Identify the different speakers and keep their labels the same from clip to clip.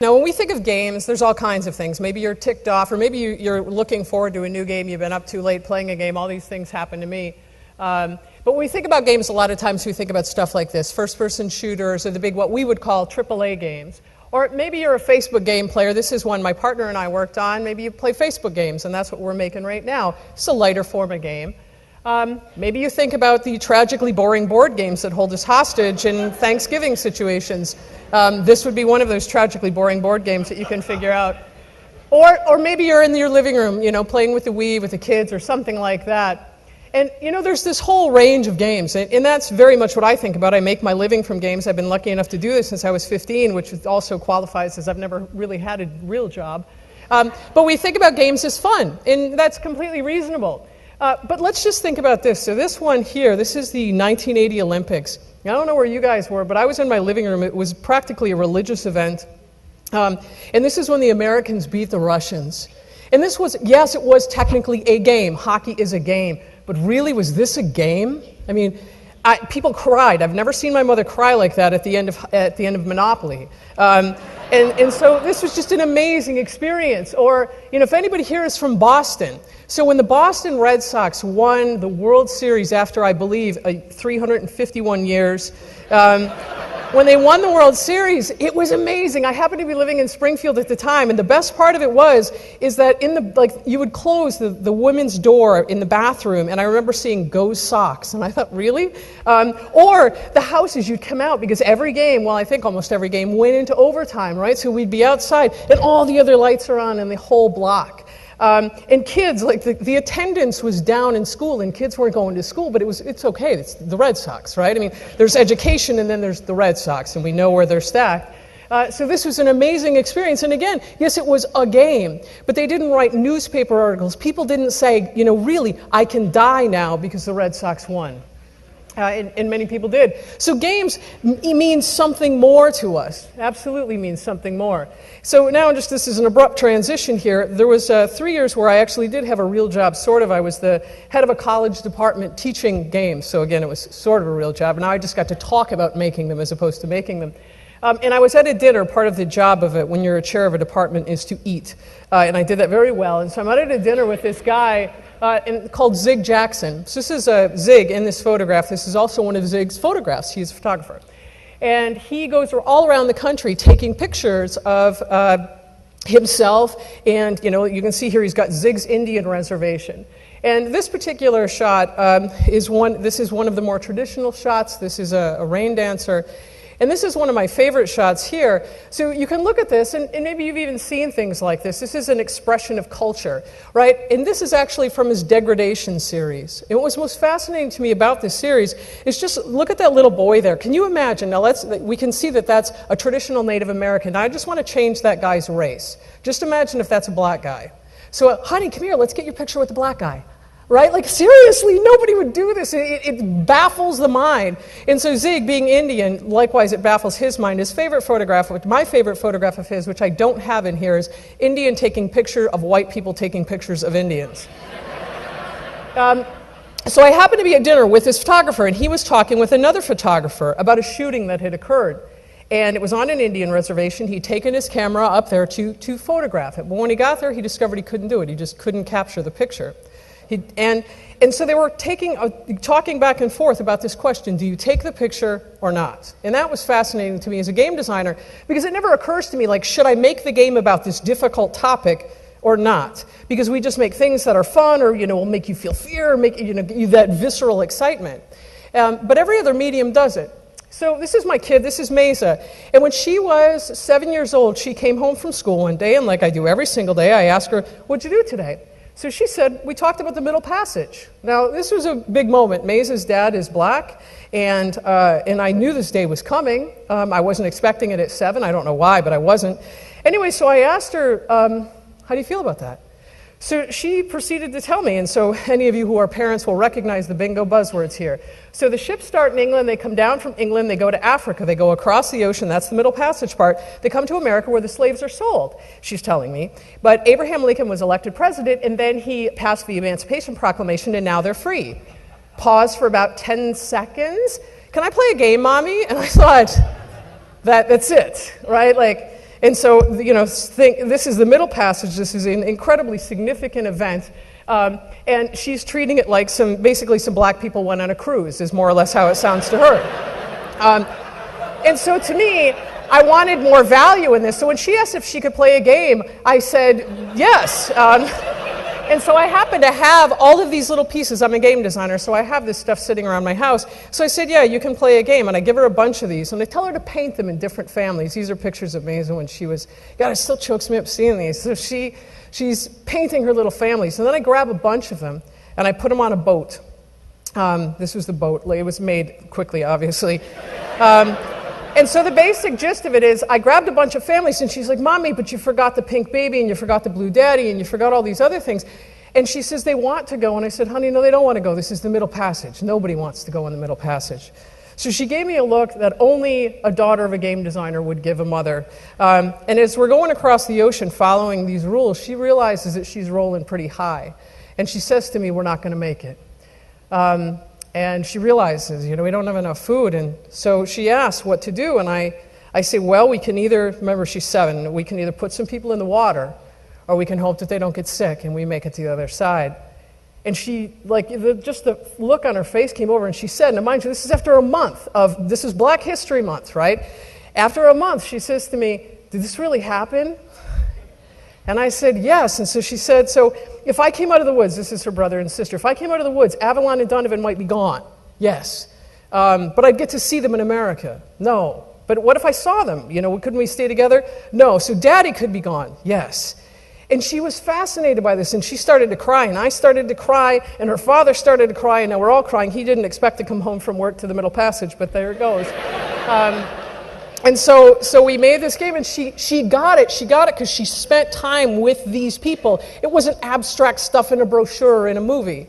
Speaker 1: Now, when we think of games, there's all kinds of things. Maybe you're ticked off, or maybe you're looking forward to a new game. You've been up too late playing a game. All these things happen to me. But when we think about games, a lot of times we think about stuff like this, first-person shooters, or the big, what we would call AAA games. Or maybe you're a Facebook game player. This is one my partner and I worked on. Maybe you play Facebook games, and that's what we're making right now. It's a lighter form of game. Maybe you think about the tragically boring board games that hold us hostage in Thanksgiving situations. This would be one of those tragically boring board games that you can figure out. Or maybe you're in your living room, playing with the Wii with the kids or something like that. And, there's this whole range of games, and that's very much what I think about. I make my living from games. I've been lucky enough to do this since I was 15, which also qualifies as I've never really had a real job. But we think about games as fun, and that's completely reasonable. But let's just think about this. So this one here, this is the 1980 Olympics. I don't know where you guys were, but I was in my living room. It was practically a religious event. And this is when the Americans beat the Russians. And this was, yes, it was technically a game. Hockey is a game. But really, was this a game? I mean, people cried. I've never seen my mother cry like that at the end of Monopoly. And so this was just an amazing experience. Or, if anybody here is from Boston, so when the Boston Red Sox won the World Series after, I believe, 351 years, when they won the World Series, it was amazing. I happened to be living in Springfield at the time, and the best part of it is that you would close the women's door in the bathroom, and I remember seeing Go Sox, and I thought, really? Or the houses, you'd come out, because every game, well, I think almost every game, went into overtime, right? So we'd be outside, and all the other lights are on in the whole block. And kids, the attendance was down in school, and kids weren't going to school, but it's okay. It's the Red Sox, right? I mean, there's education, and then there's the Red Sox, and we know where they're stacked. So this was an amazing experience. And again, yes, it was a game, but they didn't write newspaper articles. People didn't say, really, I can die now because the Red Sox won. And many people did. So games mean something more to us. Absolutely means something more. So now, this is an abrupt transition here. There was 3 years where I actually did have a real job, sort of. I was the head of a college department teaching games. So again, it was sort of a real job. And now I just got to talk about making them as opposed to making them. And I was at a dinner. Part of the job of it, when you're a chair of a department, is to eat. And I did that very well. And so I'm at a dinner with this guy called Zig Jackson. So this is Zig in this photograph. This is also one of Zig's photographs. He's a photographer. And he goes all around the country taking pictures of himself. And, you can see here he's got Zig's Indian Reservation. And this particular shot is one of the more traditional shots. This is a rain dancer. And this is one of my favorite shots here. So you can look at this, and maybe you've even seen things like this. This is an expression of culture, right? And this is actually from his Degradation series. And what was most fascinating to me about this series is just look at that little boy there. Can you imagine? Now, we can see that that's a traditional Native American. Now, I just want to change that guy's race. Just imagine if that's a black guy. So, honey, come here. Let's get your picture with the black guy. Right? Seriously, nobody would do this. It baffles the mind. And so Zig, being Indian, likewise it baffles his mind. His favorite photograph, my favorite photograph of his, which I don't have in here, is Indian taking picture of white people taking pictures of Indians. So I happened to be at dinner with this photographer, and he was talking with another photographer about a shooting that had occurred. And it was on an Indian reservation. He'd taken his camera up there to photograph it. But when he got there, he discovered he couldn't do it. He just couldn't capture the picture. And so they were talking back and forth about this question, do you take the picture or not? And that was fascinating to me as a game designer, because it never occurs to me, should I make the game about this difficult topic or not? Because we just make things that are fun or, will make you feel fear, or make, you that visceral excitement. But every other medium does it. So this is my kid, this is Mesa. And when she was 7 years old, she came home from school one day, and like I do every single day, I asked her, what'd you do today? So she said, we talked about the Middle Passage. Now, this was a big moment. Mesa's dad is black, and I knew this day was coming. I wasn't expecting it at 7. I don't know why, but I wasn't. Anyway, so I asked her, how do you feel about that? So she proceeded to tell me, and so any of you who are parents will recognize the bingo buzzwords here. So the ships start in England, they come down from England, they go to Africa, they go across the ocean, that's the Middle Passage part, they come to America where the slaves are sold, she's telling me. But Abraham Lincoln was elected president, and then he passed the Emancipation Proclamation, and now they're free. Pause for about 10 seconds. Can I play a game, Mommy? And I thought, that's it, right? And so, this is the Middle Passage. This is an incredibly significant event. And she's treating it like basically some black people went on a cruise, is more or less how it sounds to her. And so to me, I wanted more value in this. So when she asked if she could play a game, I said yes. And so I happen to have all of these little pieces. I'm a game designer, so I have this stuff sitting around my house. So I said, yeah, you can play a game. And I give her a bunch of these. And I tell her to paint them in different families. These are pictures of Maisie when she was, God, it still chokes me up seeing these. So she's painting her little families. And then I grab a bunch of them, and I put them on a boat. This was the boat. It was made quickly, obviously. And so the basic gist of it is I grabbed a bunch of families, and she's like, Mommy, but you forgot the pink baby, and you forgot the blue daddy, and you forgot all these other things. And she says, they want to go. And I said, honey, no, they don't want to go. This is the Middle Passage. Nobody wants to go in the Middle Passage. So she gave me a look that only a daughter of a game designer would give a mother. And as we're going across the ocean following these rules, she realizes that she's rolling pretty high. And she says to me, we're not going to make it. And she realizes, we don't have enough food. And so she asks what to do. And I say, well, we can either, remember she's 7, we can either put some people in the water, or we can hope that they don't get sick and we make it to the other side. And she, just the look on her face came over, and she said, now mind you, this is after a month this is Black History Month, right? After a month, she says to me, did this really happen? And I said, yes. And so she said, so if I came out of the woods, this is her brother and sister, if I came out of the woods, Avalon and Donovan might be gone. Yes. But I'd get to see them in America. No. But what if I saw them? Couldn't we stay together? No. So Daddy could be gone. Yes. And she was fascinated by this, and she started to cry, and I started to cry, and her father started to cry, and now we're all crying. He didn't expect to come home from work to the Middle Passage, but there it goes. And so we made this game, and she got it. She got it because she spent time with these people. It wasn't abstract stuff in a brochure or in a movie.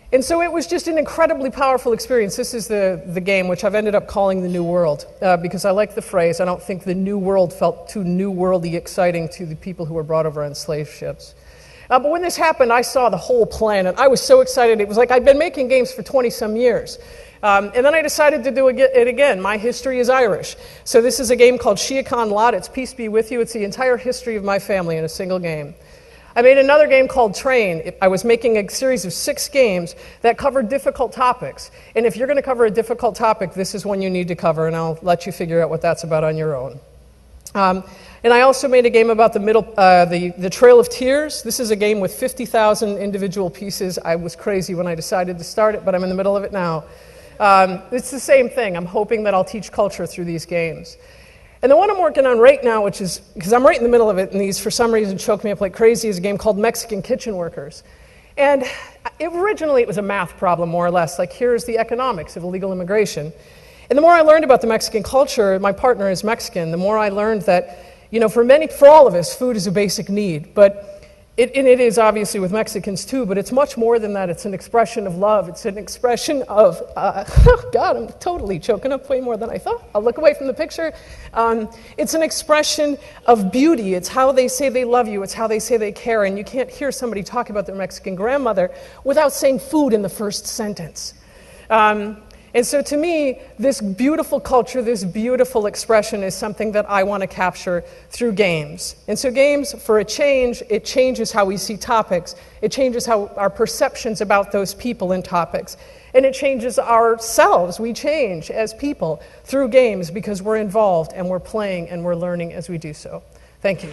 Speaker 1: And so it was just an incredibly powerful experience. This is the game, which I've ended up calling the New World, because I like the phrase. I don't think the New World felt too New Worldy exciting to the people who were brought over on slave ships. But when this happened, I saw the whole planet. I was so excited. It was like I'd been making games for 20-some years. And then I decided to do it again. My history is Irish. So this is a game called Shiakan Lot. It's Peace Be With You. It's the entire history of my family in a single game. I made another game called Train. I was making a series of 6 games that covered difficult topics. And if you're going to cover a difficult topic, this is one you need to cover, and I'll let you figure out what that's about on your own. And I also made a game about the Trail of Tears. This is a game with 50,000 individual pieces. I was crazy when I decided to start it, but I'm in the middle of it now. It's the same thing. I'm hoping that I'll teach culture through these games. And the one I'm working on right now, which is, because I'm right in the middle of it, and these for some reason choke me up like crazy, is a game called Mexican Kitchen Workers. And originally it was a math problem, more or less, like here's the economics of illegal immigration. And the more I learned about the Mexican culture, my partner is Mexican, the more I learned that, for all of us, food is a basic need. But it is obviously with Mexicans too, but it's much more than that. It's an expression of love. It's an expression of, God, I'm totally choking up way more than I thought. I'll look away from the picture. It's an expression of beauty. It's how they say they love you. It's how they say they care. And you can't hear somebody talk about their Mexican grandmother without saying food in the first sentence. And so to me, this beautiful culture, this beautiful expression is something that I want to capture through games. And so games, for a change, it changes how we see topics. It changes how our perceptions about those people and topics. And it changes ourselves. We change as people through games because we're involved and we're playing and we're learning as we do so. Thank you.